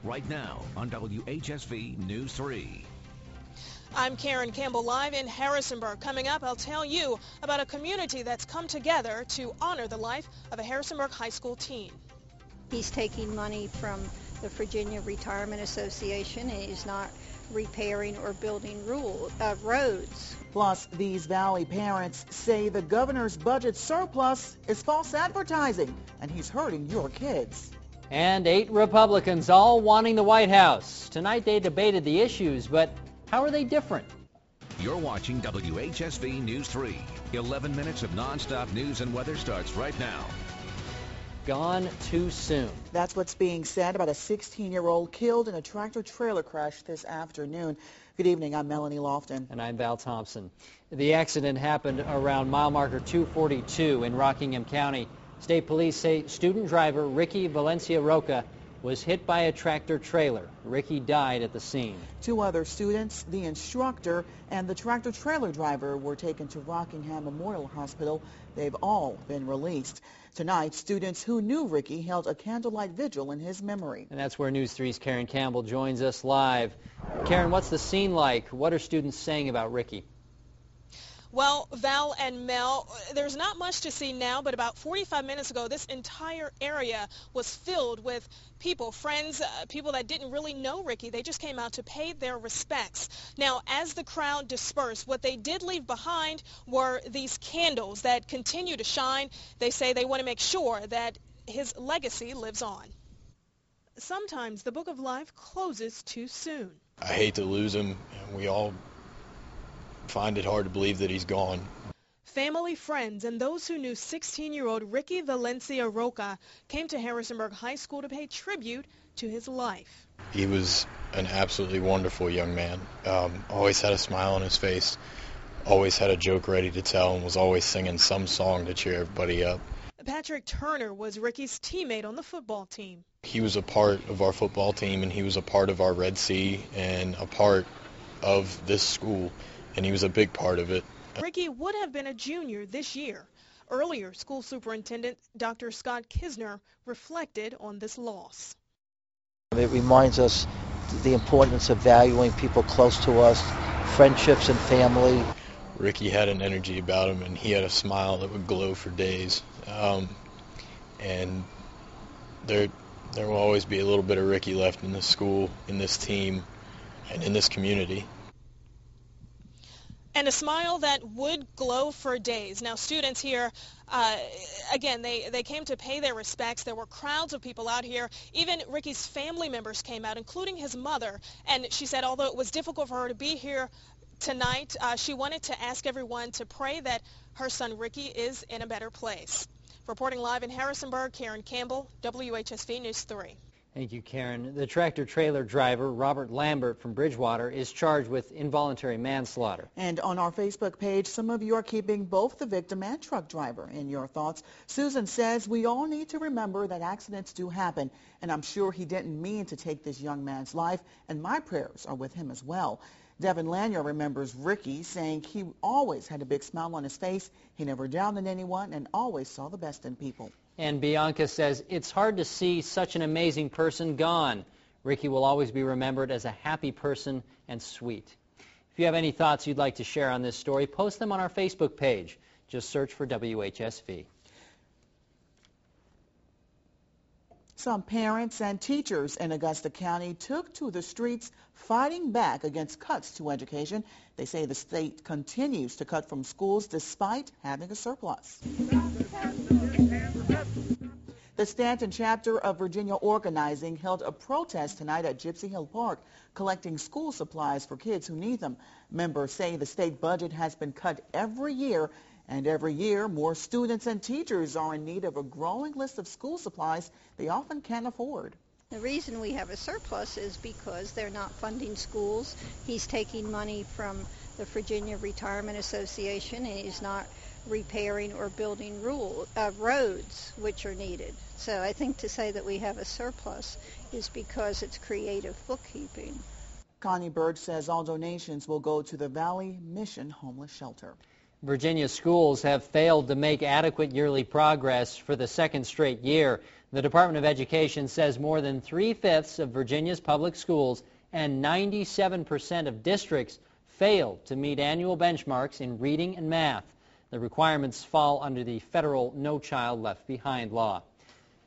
right now on WHSV News 3. I'm Karen Campbell, live in Harrisonburg. Coming up, I'll tell you about a community that's come together to honor the life of a Harrisonburg high school teen. He's taking money from the Virginia Retirement Association, and he's not repairing or building roads. Plus, these Valley parents say the governor's budget surplus is false advertising, and he's hurting your kids. And 8 Republicans all wanting the White House. Tonight they debated the issues, but how are they different? You're watching WHSV News 3. 11 minutes of nonstop news and weather starts right now. Gone too soon. That's what's being said about a 16-year-old killed in a tractor-trailer crash this afternoon. Good evening, I'm Melanie Lofton. And I'm Val Thompson. The accident happened around mile marker 242 in Rockingham County. State police say student driver Ricky Valencia Roca was hit by a tractor-trailer. Ricky died at the scene. 2 other students, the instructor, and the tractor-trailer driver were taken to Rockingham Memorial Hospital. They've all been released. Tonight, students who knew Ricky held a candlelight vigil in his memory. And that's where News 3's Karen Campbell joins us live. Karen, what's the scene like? What are students saying about Ricky? Well, Val and Mel, there's not much to see now, but about 45 minutes ago, this entire area was filled with people, friends, people that didn't really know Ricky. They just came out to pay their respects. Now, as the crowd dispersed, what they did leave behind were these candles that continue to shine. They say they want to make sure that his legacy lives on. Sometimes the book of life closes too soon. I hate to lose him, and we all find it hard to believe that he's gone. Family, friends, and those who knew 16-year-old Ricky Valencia Roca came to Harrisonburg High School to pay tribute to his life. He was an absolutely wonderful young man. Always had a smile on his face, always had a joke ready to tell, and was always singing some song to cheer everybody up. Patrick Turner was Ricky's teammate on the football team. He was a part of our football team, and he was a part of our Red Sea and a part of this school, and he was a big part of it. Ricky would have been a junior this year. Earlier, school superintendent Dr. Scott Kisner reflected on this loss. It reminds us the importance of valuing people close to us, friendships and family. Ricky had an energy about him, and he had a smile that would glow for days. And there will always be a little bit of Ricky left in this school, in this team, and in this community. And a smile that would glow for days. Now, students here, again, they came to pay their respects. There were crowds of people out here. Even Ricky's family members came out, including his mother. And she said, although it was difficult for her to be here tonight, she wanted to ask everyone to pray that her son Ricky is in a better place. Reporting live in Harrisonburg, Karen Campbell, WHSV News 3. Thank you, Karen. The tractor-trailer driver, Robert Lambert from Bridgewater, is charged with involuntary manslaughter. And on our Facebook page, some of you are keeping both the victim and truck driver in your thoughts. Susan says we all need to remember that accidents do happen, and I'm sure he didn't mean to take this young man's life, and my prayers are with him as well. Devin Lanier remembers Ricky, saying he always had a big smile on his face. He never doubted anyone and always saw the best in people. And Bianca says it's hard to see such an amazing person gone. Ricky will always be remembered as a happy person and sweet. If you have any thoughts you'd like to share on this story, post them on our Facebook page. Just search for WHSV. Some parents and teachers in Augusta County took to the streets fighting back against cuts to education. They say the state continues to cut from schools despite having a surplus. The Stanton chapter of Virginia Organizing held a protest tonight at Gypsy Hill Park, collecting school supplies for kids who need them. Members say the state budget has been cut every year, and every year more students and teachers are in need of a growing list of school supplies they often can't afford. The reason we have a surplus is because they're not funding schools. He's taking money from the Virginia Retirement Association, and he's not repairing or building roads, which are needed. So I think to say that we have a surplus is because it's creative bookkeeping. Connie Bird says all donations will go to the Valley Mission Homeless Shelter. Virginia schools have failed to make adequate yearly progress for the second straight year. The Department of Education says more than 3/5 of Virginia's public schools and 97% of districts failed to meet annual benchmarks in reading and math. The requirements fall under the federal No Child Left Behind law.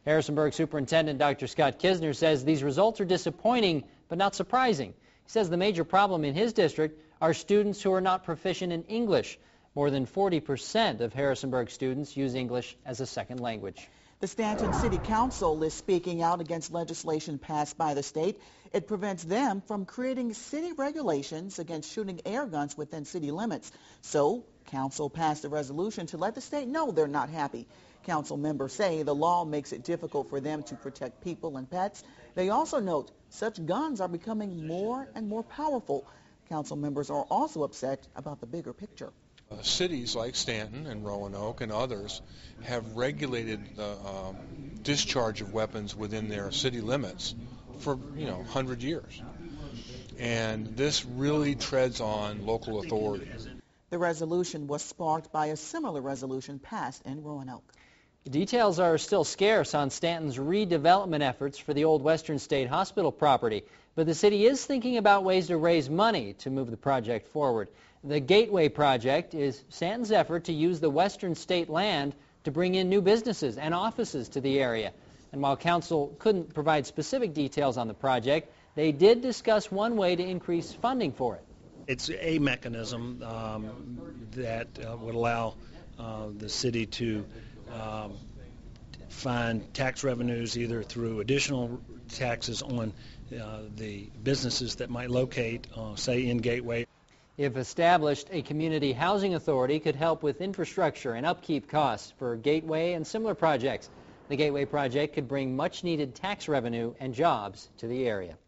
Harrisonburg Superintendent Dr. Scott Kisner says these results are disappointing but not surprising. He says the major problem in his district are students who are not proficient in English. More than 40% of Harrisonburg students use English as a second language. The Stanton City Council is speaking out against legislation passed by the state. It prevents them from creating city regulations against shooting air guns within city limits. So, council passed a resolution to let the state know they're not happy. Council members say the law makes it difficult for them to protect people and pets. They also note such guns are becoming more and more powerful. Council members are also upset about the bigger picture. Cities like Stanton and Roanoke and others have regulated the discharge of weapons within their city limits for 100 years. And this really treads on local authority. The resolution was sparked by a similar resolution passed in Roanoke. Details are still scarce on Stanton's redevelopment efforts for the old Western State Hospital property, but the city is thinking about ways to raise money to move the project forward. The Gateway Project is Stanton's effort to use the Western State land to bring in new businesses and offices to the area. And while council couldn't provide specific details on the project, they did discuss one way to increase funding for it. It's a mechanism that would allow the city to find tax revenues either through additional taxes on the businesses that might locate, say, in Gateway. If established, a community housing authority could help with infrastructure and upkeep costs for Gateway and similar projects. The Gateway project could bring much-needed tax revenue and jobs to the area.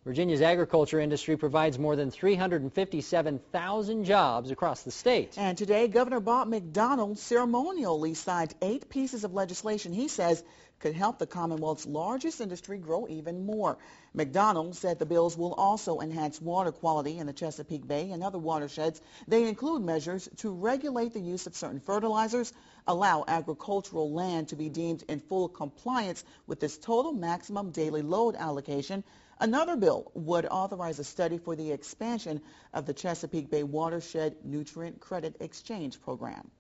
Virginia's agriculture industry provides more than 357,000 jobs across the state. And today, Governor Bob McDonnell ceremonially signed 8 pieces of legislation he says could help the Commonwealth's largest industry grow even more. McDonnell said the bills will also enhance water quality in the Chesapeake Bay and other watersheds. They include measures to regulate the use of certain fertilizers, allow agricultural land to be deemed in full compliance with this total maximum daily load allocation. Another bill would authorize a study for the expansion of the Chesapeake Bay Watershed Nutrient Credit Exchange Program.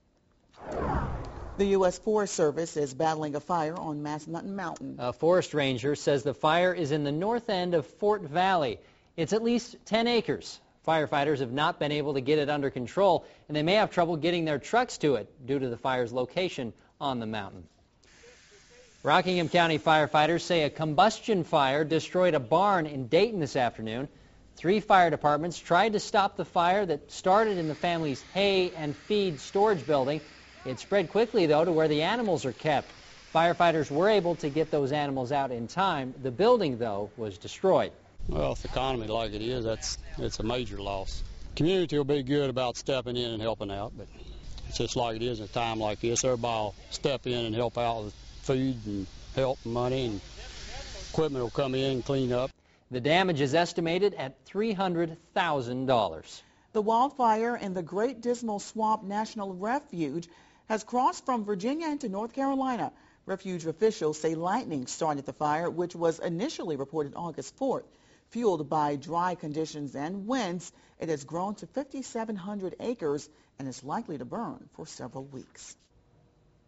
The U.S. Forest Service is battling a fire on Massanutten Mountain. A forest ranger says the fire is in the north end of Fort Valley. It's at least 10 acres. Firefighters have not been able to get it under control, and they may have trouble getting their trucks to it due to the fire's location on the mountain. Rockingham County firefighters say a combustion fire destroyed a barn in Dayton this afternoon. 3 fire departments tried to stop the fire that started in the family's hay and feed storage building. It spread quickly, though, to where the animals are kept. Firefighters were able to get those animals out in time. The building, though, was destroyed. Well, if the economy like it is, it's a major loss. Community will be good about stepping in and helping out, but it's just like it is at a time like this. Everybody will step in and help out with food and help and money, and equipment will come in and clean up. The damage is estimated at $300,000. The wildfire in the Great Dismal Swamp National Refuge has crossed from Virginia into North Carolina. Refuge officials say lightning started the fire, which was initially reported August 4th. Fueled by dry conditions and winds, it has grown to 5,700 acres and is likely to burn for several weeks.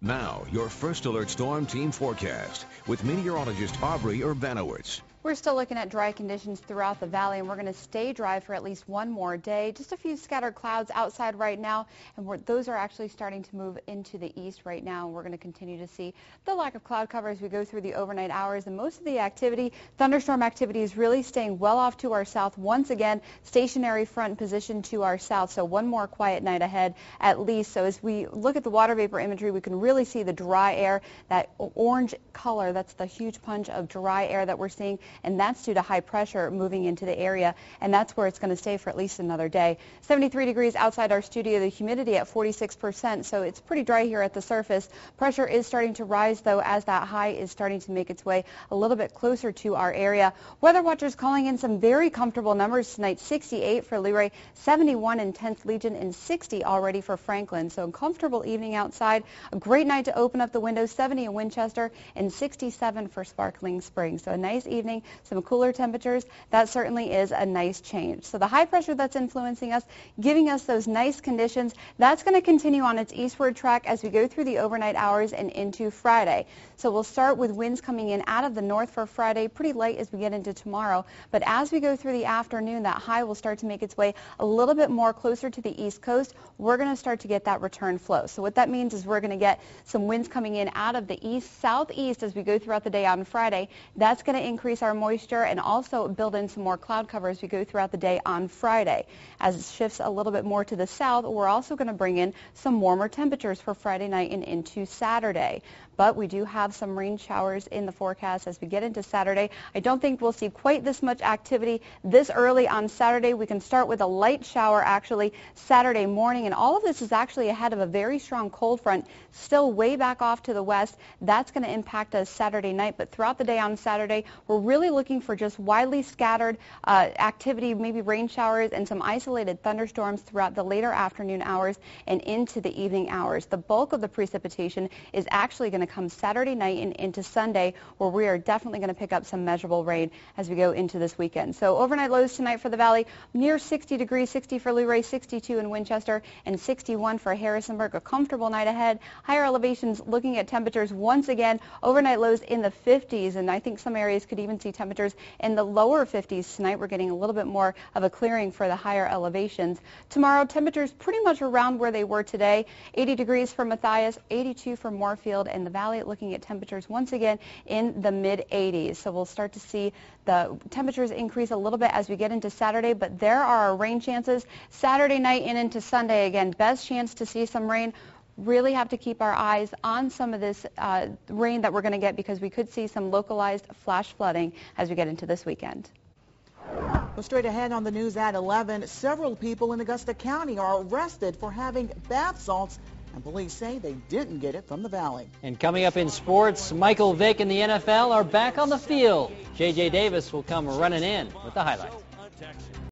Now, your First Alert Storm Team forecast with meteorologist Aubrey Urbanowitz. We're still looking at dry conditions throughout the valley, and we're going to stay dry for at least one more day. Just a few scattered clouds outside right now, and those are actually starting to move into the east right now, and we're going to continue to see the lack of cloud cover as we go through the overnight hours. And most of the activity, thunderstorm activity, is really staying well off to our south. Once again, stationary front position to our south, so one more quiet night ahead at least. So as we look at the water vapor imagery, we can really see the dry air, that orange color. That's the huge punch of dry air that we're seeing. and that's due to high pressure moving into the area, and that's where it's going to stay for at least another day. 73 degrees outside our studio, the humidity at 46%, so it's pretty dry here at the surface. Pressure is starting to rise, though, as that high is starting to make its way a little bit closer to our area. Weather watchers calling in some very comfortable numbers tonight. 68 for Luray, 71 in 10th Legion, and 60 already for Franklin. So a comfortable evening outside. A great night to open up the windows. 70 in Winchester and 67 for Sparkling Springs. So a nice evening, some cooler temperatures. That certainly is a nice change. So the high pressure that's influencing us, giving us those nice conditions, that's going to continue on its eastward track as we go through the overnight hours and into Friday. So we'll start with winds coming in out of the north for Friday, pretty light as we get into tomorrow. But as we go through the afternoon, that high will start to make its way a little bit more closer to the east coast. We're going to start to get that return flow. So what that means is we're going to get some winds coming in out of the east southeast as we go throughout the day on Friday. That's going to increase our moisture and also build in some more cloud cover as we go throughout the day on Friday. As it shifts a little bit more to the south, we're also going to bring in some warmer temperatures for Friday night and into Saturday. But we do have some rain showers in the forecast as we get into Saturday. I don't think we'll see quite this much activity this early on Saturday. We can start with a light shower actually Saturday morning, and all of this is actually ahead of a very strong cold front still way back off to the west. That's going to impact us Saturday night, but throughout the day on Saturday, we're really looking for just widely scattered activity, maybe rain showers and some isolated thunderstorms throughout the later afternoon hours and into the evening hours. The bulk of the precipitation is actually going to come Saturday night and into Sunday, where we are definitely going to pick up some measurable rain as we go into this weekend. So overnight lows tonight for the valley, near 60 degrees, 60 for Luray, 62 in Winchester, and 61 for Harrisonburg. A comfortable night ahead. Higher elevations looking at temperatures once again, overnight lows in the 50s, and I think some areas could even see temperatures in the lower 50s tonight. We're getting a little bit more of a clearing for the higher elevations. Tomorrow, temperatures pretty much around where they were today. 80 degrees for Matthias, 82 for Moorfield, and the valley looking at temperatures once again in the mid-80s. So we'll start to see the temperatures increase a little bit as we get into Saturday, but there are rain chances Saturday night and into Sunday. Again, best chance to see some rain. Really have to keep our eyes on some of this rain that we're going to get, because we could see some localized flash flooding as we get into this weekend. Well, straight ahead on the news at 11, several people in Augusta County are arrested for having bath salts, and police say they didn't get it from the valley. And coming up in sports, Michael Vick and the NFL are back on the field. J.J. Davis will come running in with the highlights.